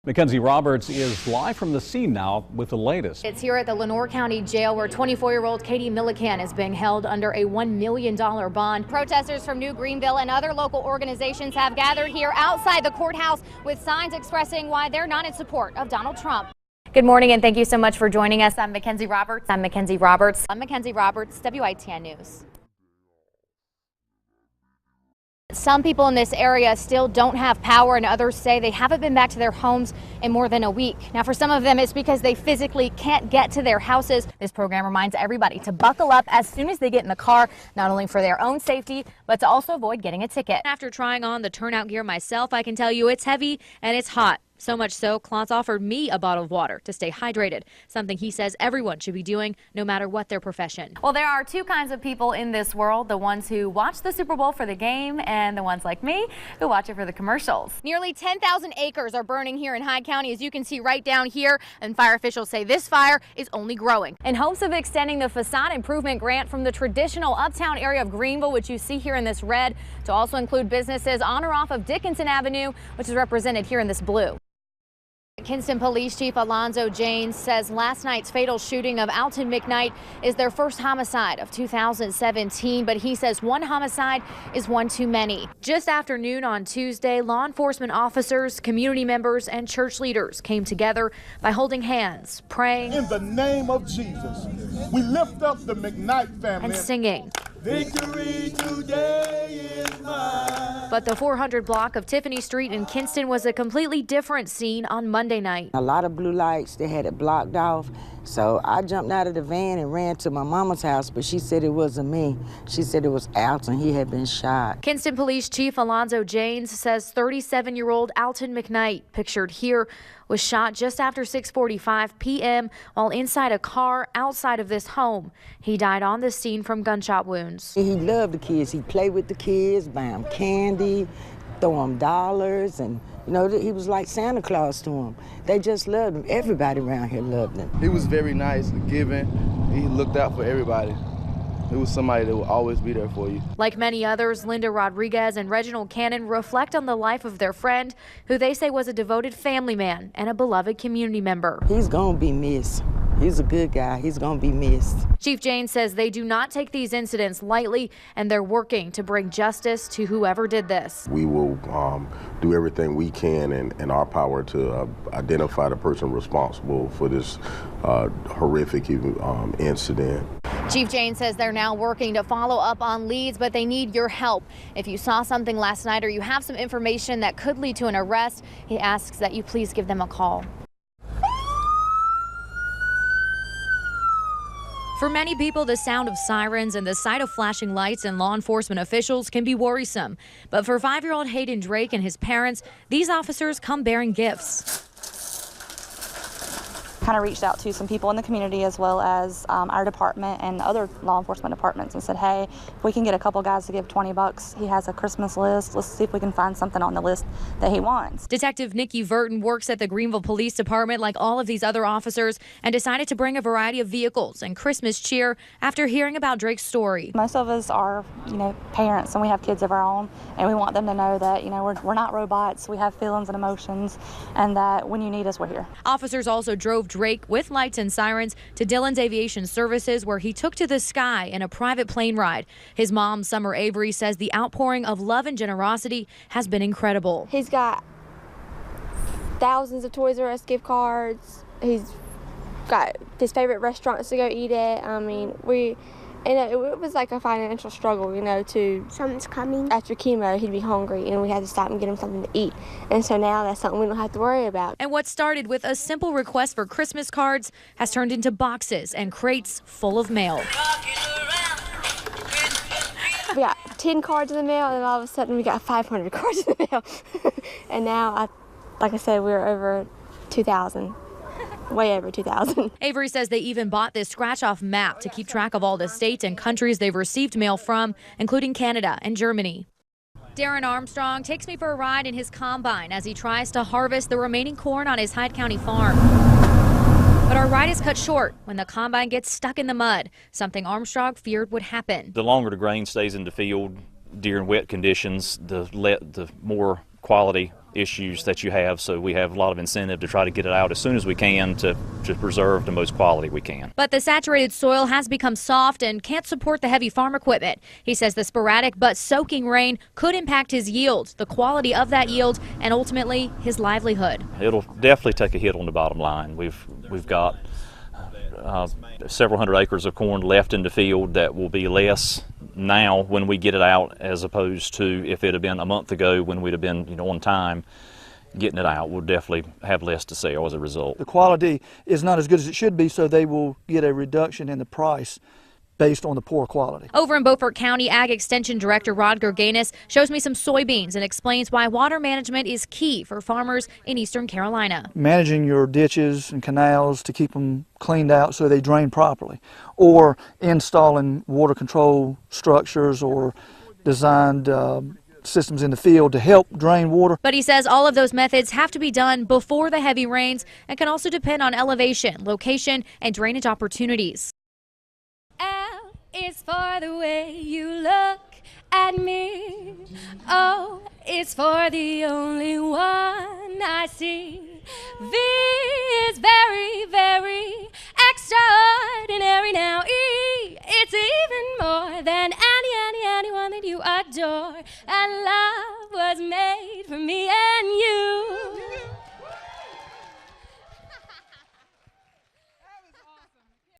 Mackenzie Roberts is live from the scene now with the latest. It's here at the Lenoir County Jail where 24-year-old Katie Millican is being held under a $1 million bond. Protesters from New Greenville and other local organizations have gathered here outside the courthouse with signs expressing why they're not in support of Donald Trump. Good morning and thank you so much for joining us. I'm Mackenzie Roberts. I'm Mackenzie Roberts, WITN News. Some people in this area still don't have power, and others say they haven't been back to their homes in more than a week. Now, for some of them, it's because they physically can't get to their houses. This program reminds everybody to buckle up as soon as they get in the car, not only for their own safety, but to also avoid getting a ticket. After trying on the turnout gear myself, I can tell you it's heavy and it's hot. So much so, Klontz offered me a bottle of water to stay hydrated, something he says everyone should be doing no matter what their profession. Well, there are two kinds of people in this world, the ones who watch the Super Bowl for the game and the ones like me who watch it for the commercials. Nearly 10,000 acres are burning here in Hyde County, as you can see right down here, and fire officials say this fire is only growing. In hopes of extending the facade improvement grant from the traditional uptown area of Greenville, which you see here in this red, to also include businesses on or off of Dickinson Avenue, which is represented here in this blue. Kinston Police Chief Alonzo Janes says last night's fatal shooting of Alton McKnight is their first homicide of 2017, but he says one homicide is one too many. Just after noon on Tuesday, law enforcement officers, community members, and church leaders came together by holding hands, praying, in the name of Jesus, we lift up the McKnight family, and singing. Victory today is mine. But the 400 block of Tiffany Street in Kinston was a completely different scene on Monday night. A lot of blue lights, they had it blocked off. So I jumped out of the van and ran to my mama's house, but she said it wasn't me. She said it was Alton. He had been shot. Kinston Police Chief Alonzo Janes says 37-year-old Alton McKnight, pictured here, was shot just after 6:45 p.m. while inside a car outside of this home. He died on the scene from gunshot wounds. He loved the kids. He played with the kids, buy them candy, throw them dollars, and you know, he was like Santa Claus to them. They just loved him. Everybody around here loved him. He was very nice, giving. He looked out for everybody. It was somebody that will always be there for you. Like many others, Linda Rodriguez and Reginald Cannon reflect on the life of their friend, who they say was a devoted family man and a beloved community member. He's gonna be missed. He's a good guy. He's gonna be missed. Chief Janes says they do not take these incidents lightly, and they're working to bring justice to whoever did this. We will do everything we can in our power to identify the person responsible for this horrific incident. Chief Janes says they're now working to follow up on leads, but they need your help. If you saw something last night or you have some information that could lead to an arrest, he asks that you please give them a call. For many people, the sound of sirens and the sight of flashing lights and law enforcement officials can be worrisome. But for 5-year-old Hayden Drake and his parents, these officers come bearing gifts. Kind of reached out to some people in the community as well as our department and other law enforcement departments and said, hey, if we can get a couple guys to give $20, he has a Christmas list. Let's see if we can find something on the list that he wants. Detective Nikki Verton works at the Greenville Police Department like all of these other officers and decided to bring a variety of vehicles and Christmas cheer after hearing about Drake's story. Most of us are, parents, and we have kids of our own, and we want them to know that, we're not robots. We have feelings and emotions, and that when you need us, we're here. Officers also drove Drake with lights and sirens to Dillon's Aviation Services, where he took to the sky in a private plane ride. His mom, Summer Avery, says the outpouring of love and generosity has been incredible. He's got thousands of Toys R Us gift cards. He's got his favorite restaurants to go eat at. I mean, it was like a financial struggle, to... Something's coming. After chemo, he'd be hungry, and we had to stop and get him something to eat. And so now that's something we don't have to worry about. And what started with a simple request for Christmas cards has turned into boxes and crates full of mail. We got 10 cards in the mail, and all of a sudden we got 500 cards in the mail. And now, like I said, we're over 2,000. Way over 2,000. Avery says they even bought this scratch-off map to keep track of all the states and countries they've received mail from, including Canada and Germany. Darren Armstrong takes me for a ride in his combine as he tries to harvest the remaining corn on his Hyde County farm. But our ride is cut short when the combine gets stuck in the mud, something Armstrong feared would happen. The longer the grain stays in the field during wet conditions, the more quality issues that you have, so we have a lot of incentive to try to get it out as soon as we can to preserve the most quality we can. But the saturated soil has become soft and can't support the heavy farm equipment. He says the sporadic but soaking rain could impact his yield, the quality of that yield, and ultimately his livelihood. It'll definitely take a hit on the bottom line. We've got several hundred acres of corn left in the field that will be less now when we get it out, as opposed to if it had been a month ago when we'd have been on time getting it out. We'll definitely have less to sell as a result. The quality is not as good as it should be, so they will get a reduction in the price based on the poor quality. Over in Beaufort County, Ag Extension Director Rod Gerganis shows me some soybeans and explains why water management is key for farmers in eastern Carolina. Managing your ditches and canals to keep them cleaned out so they drain properly, or installing water control structures or designed systems in the field to help drain water. But he says all of those methods have to be done before the heavy rains and can also depend on elevation, location, and drainage opportunities. L is for the way you look at me. O is for the only one I see. V is very, very extraordinary. Now E, it's even more than anyone that you adore. And love was made for me.